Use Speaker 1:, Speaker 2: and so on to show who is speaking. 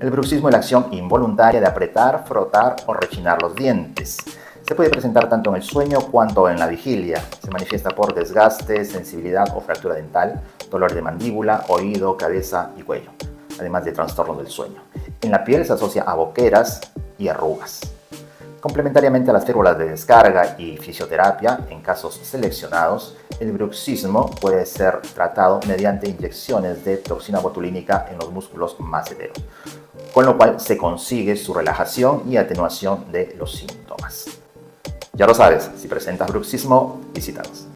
Speaker 1: El bruxismo es la acción involuntaria de apretar, frotar o rechinar los dientes. Se puede presentar tanto en el sueño cuanto en la vigilia. Se manifiesta por desgaste, sensibilidad o fractura dental, dolor de mandíbula, oído, cabeza y cuello, además de trastornos del sueño. En la piel se asocia a boqueras y arrugas. Complementariamente a las férvulas de descarga y fisioterapia, en casos seleccionados, el bruxismo puede ser tratado mediante inyecciones de toxina botulínica en los músculos maceteros, con lo cual se consigue su relajación y atenuación de los síntomas. Ya lo sabes, si presentas bruxismo, visítanos.